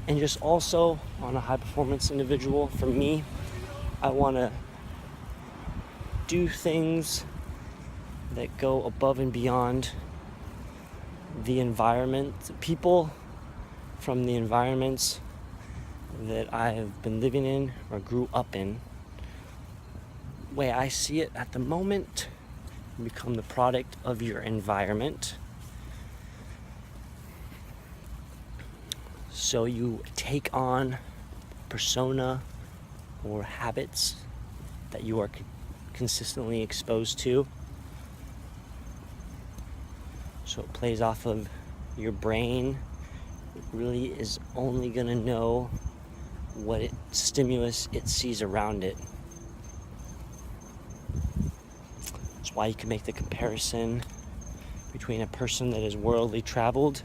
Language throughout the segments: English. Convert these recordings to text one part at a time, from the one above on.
and just also on a high performance individual. For me, I want to do things that go above and beyond the environment, people from the environments that I have been living in or grew up in. The way I see it at the moment, you become the product of your environment. So you take on persona or habits that you are consistently exposed to. So it plays off of your brain. It really is only going to know what stimulus it sees around it. That's why you can make the comparison between a person that is worldly traveled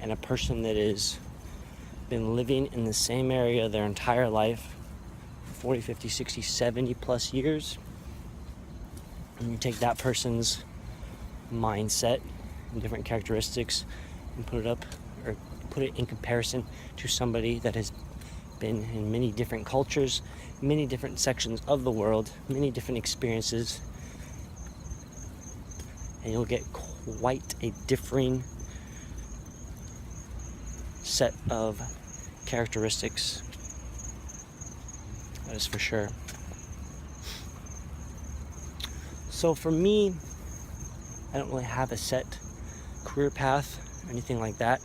and a person that has been living in the same area their entire life, 40, 50, 60, 70 plus years. And you take that person's mindset and different characteristics and put it in comparison to somebody that has been in many different cultures, many different sections of the world, many different experiences, and you'll get quite a differing set of characteristics. That is for sure. So for me, I don't really have a set career path or anything like that.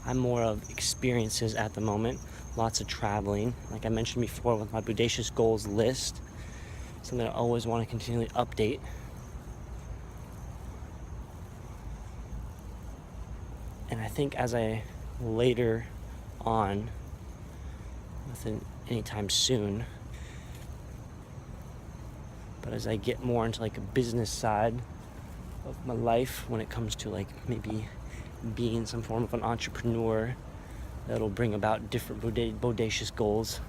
I'm more of experiences at the moment. Lots of traveling. Like I mentioned before with my bodacious goals list. Something I always want to continually update. And I think as I later on, within anytime soon, but as I get more into like a business side of my life, when it comes to like maybe being some form of an entrepreneur, that'll bring about different bodacious goals.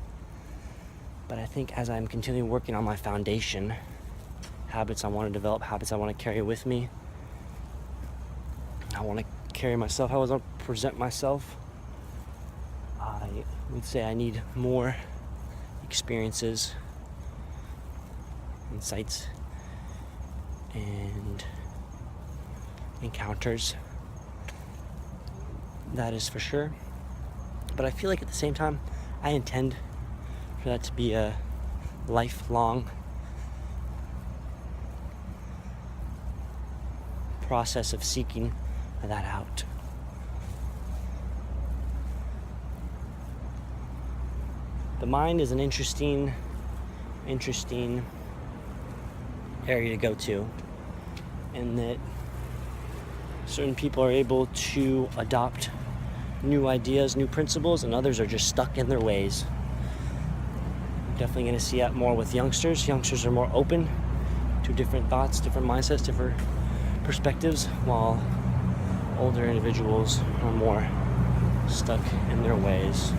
But I think as I'm continuing working on my foundation, habits I want to develop, habits I want to carry with me, I want to carry myself, how I want to present myself, I would say I need more experiences, insights, and encounters. That is for sure. But I feel like at the same time, I intend for that to be a lifelong process of seeking that out. The mind is an interesting area to go to, and that certain people are able to adopt new ideas, new principles, and others are just stuck in their ways. I'm definitely going to see that more with youngsters. Youngsters are more open to different thoughts, different mindsets, different perspectives, while older individuals are more stuck in their ways.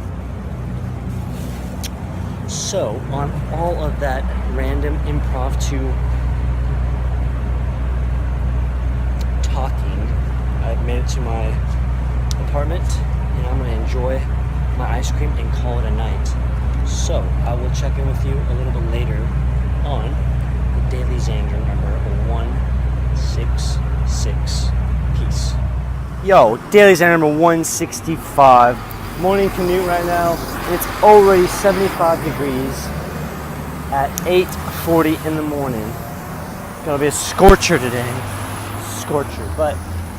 So, on all of that random impromptu talking, I've made it to my apartment, and I'm going to enjoy my ice cream and call it a night. So, I will check in with you a little bit later on the DailyXander number 166. Peace. Yo, DailyXander number 165. Morning commute right now. It's already 75 degrees at 8:40 in the morning. Gonna be a scorcher today. Scorcher. But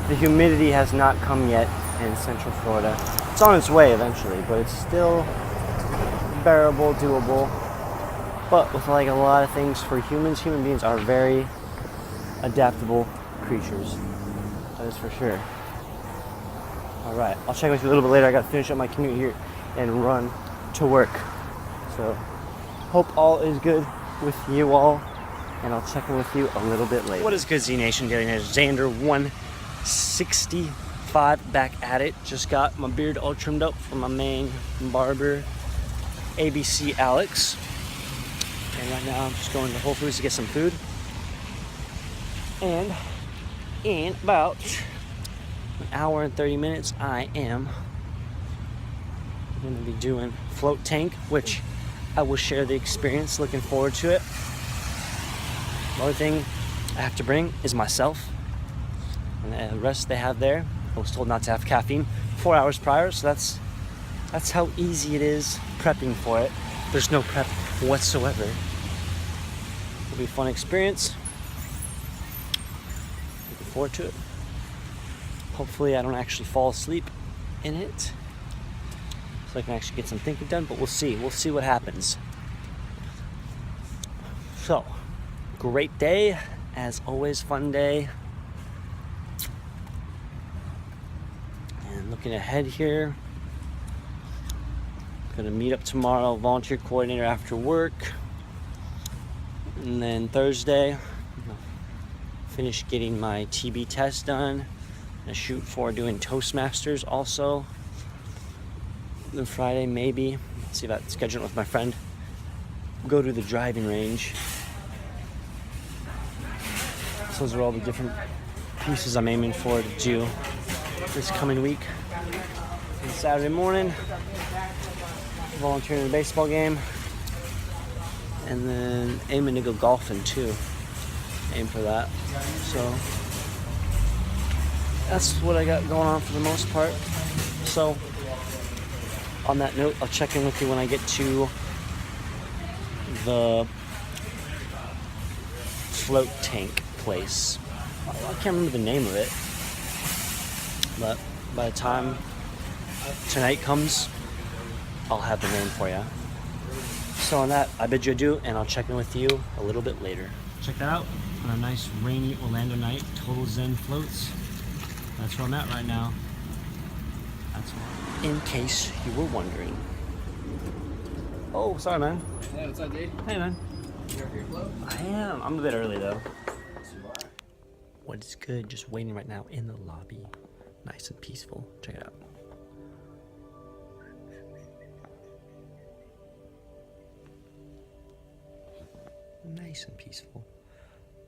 the humidity has not come yet in Central Florida. It's on its way eventually, but it's still bearable, doable. But with like a lot of things for humans, human beings are very adaptable creatures. That is for sure. Alright, I'll check with you a little bit later. I gotta finish up my commute here and run to work. So, hope all is good with you all, and I'll check in with you a little bit later. What is good, Z Nation? DailyXander 165 back at it. Just got my beard all trimmed up from my main barber, ABC Alex. And right now I'm just going to Whole Foods to get some food. And in about an hour and 30 minutes, I am I'm going to be doing float tank, which I will share the experience. Looking forward to it. The only thing I have to bring is myself. And the rest they have there, I was told not to have caffeine 4 hours prior, so that's how easy it is prepping for it. There's no prep whatsoever. It'll be a fun experience. Looking forward to it. Hopefully I don't actually fall asleep in it, so I can actually get some thinking done, but we'll see. We'll see what happens. So, great day. As always, fun day. And looking ahead here, gonna meet up tomorrow, volunteer coordinator after work. And then Thursday, finish getting my TB test done. Gonna shoot for doing Toastmasters also. Then Friday, maybe, see if I schedule it with my friend. Go to the driving range. So those are all the different pieces I'm aiming for to do this coming week. And Saturday morning, volunteering in a baseball game. And then aiming to go golfing too. Aim for that. So that's what I got going on for the most part. So on that note, I'll check in with you when I get to the float tank place. I can't remember the name of it, but by the time tonight comes, I'll have the name for you. So on that, I bid you adieu, and I'll check in with you a little bit later. Check that out on a nice rainy Orlando night. Total Zen floats. That's where I'm at right now. That's why. In case you were wondering. Oh, sorry, man. Hey, what's up, dude? Hey, man. You here for your float? I am. I'm a bit early, though. What is good? Just waiting right now in the lobby. Nice and peaceful. Check it out. Nice and peaceful.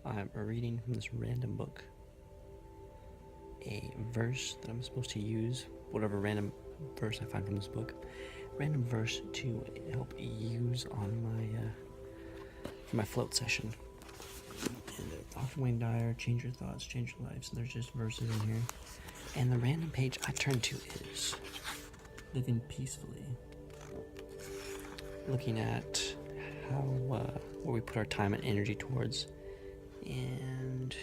I'm reading from this random book a verse that I'm supposed to use, whatever random verse I find from this book, random verse to help use on my for my float session. And Dr. Wayne Dyer, change your thoughts, change your lives. And there's just verses in here. And the random page I turn to is living peacefully, looking at how what we put our time and energy towards, and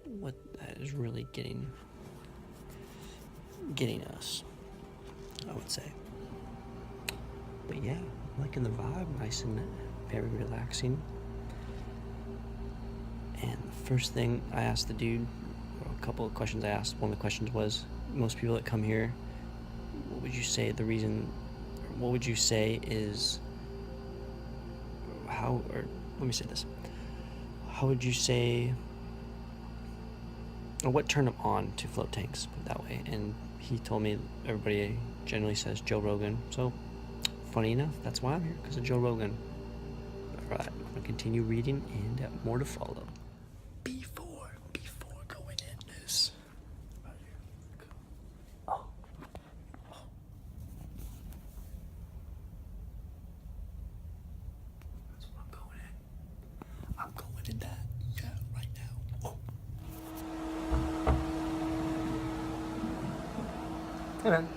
what that is really getting us, I would say. But yeah, I'm liking the vibe, nice and very relaxing. And the first thing I asked the dude, or a couple of questions I asked, one of the questions was, most people that come here, what would you say is how, or let me say this, how would you say, or what turned him on to float tanks, put it that way? And he told me everybody generally says Joe Rogan. So funny enough, that's why I'm here, because of Joe Rogan. All right, I'm gonna continue reading, and more to follow. Before going in this. Oh. That's what I'm going in. I'm going in that. Yeah, right now. Oh. Hey, man.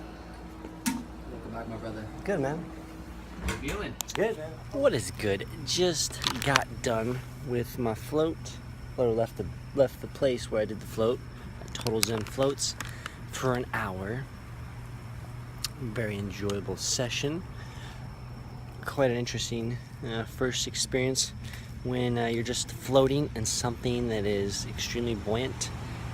Welcome back, my brother. Good, man. How you feeling? Good. What is good? Just got done with my float. Or left the place where I did the float at Total Zen Floats for an hour. Very enjoyable session. Quite an interesting first experience when you're just floating in something that is extremely buoyant,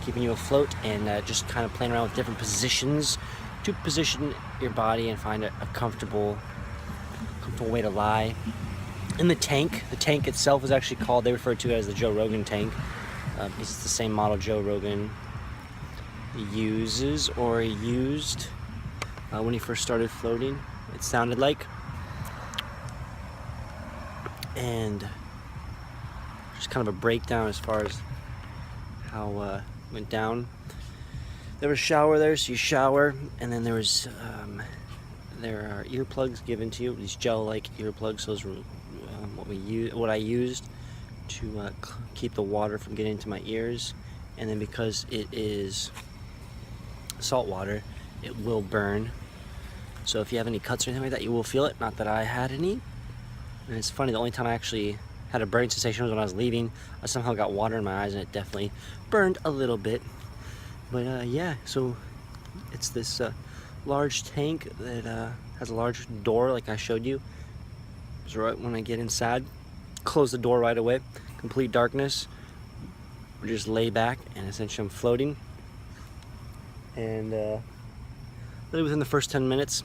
keeping you afloat, and just kind of playing around with different positions to position your body and find a comfortable way to lie. In the tank itself is actually called, they refer to it as the Joe Rogan tank. It's the same model Joe Rogan uses or used when he first started floating, it sounded like. And just kind of a breakdown as far as how it went down. There was a shower there, so you shower, and then there are earplugs given to you. These gel-like earplugs. Those were what I used to keep the water from getting into my ears. And then because it is salt water, it will burn. So if you have any cuts or anything like that, you will feel it. Not that I had any. And it's funny, the only time I actually had a burning sensation was when I was leaving. I somehow got water in my eyes, and it definitely burned a little bit. But yeah, so it's this large tank that has a large door like I showed you. So right when I get inside, close the door right away, complete darkness. We just lay back, and essentially I'm floating. And really within the first 10 minutes,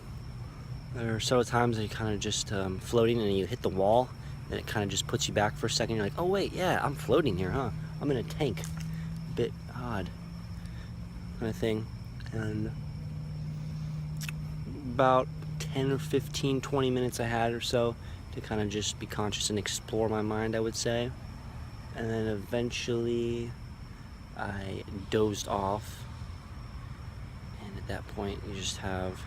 there are several times that you kind of just floating, and you hit the wall, and it kind of just puts you back for a second. You're like, oh wait, yeah, I'm floating here, huh? I'm in a tank. A bit odd kind of thing. And about 10 or 15, 20 minutes I had or so to kind of just be conscious and explore my mind, I would say. And then eventually I dozed off, and at that point you just have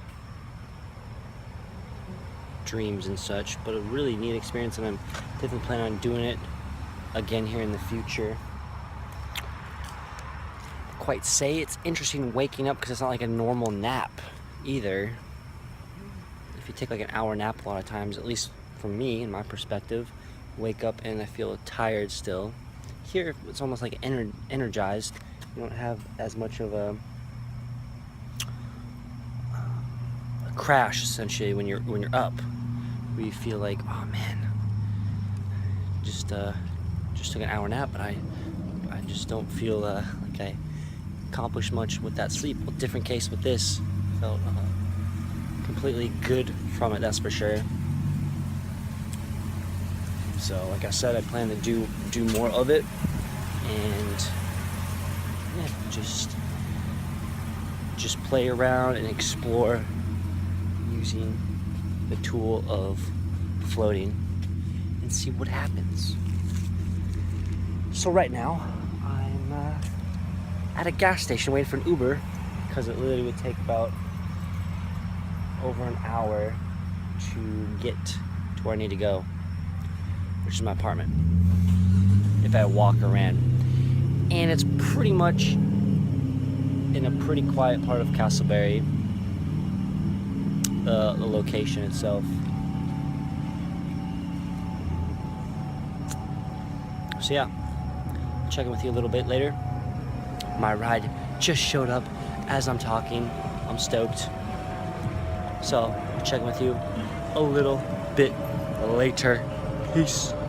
dreams and such. But a really neat experience, and I'm definitely planning on doing it again here in the future. Quite say it's interesting waking up, because it's not like a normal nap either. If you take like an hour nap, a lot of times, at least for me, in my perspective, wake up and I feel tired still. Here it's almost like energized. You don't have as much of a crash essentially when you're up, where you feel like, oh man, just took an hour nap, but I just don't feel like I accomplished much with that sleep. Well, different case with this. Felt completely good from it, that's for sure. So like I said, I plan to do more of it, and yeah, just play around and explore using the tool of floating and see what happens. So right now I'm at a gas station waiting for an Uber, because it literally would take about over an hour to get to where I need to go, which is my apartment, if I walk around. And it's pretty much in a pretty quiet part of Castleberry, the location itself. So yeah, I'll check in with you a little bit later. My ride just showed up as I'm talking. I'm stoked. So I'll check in with you a little bit later. Peace.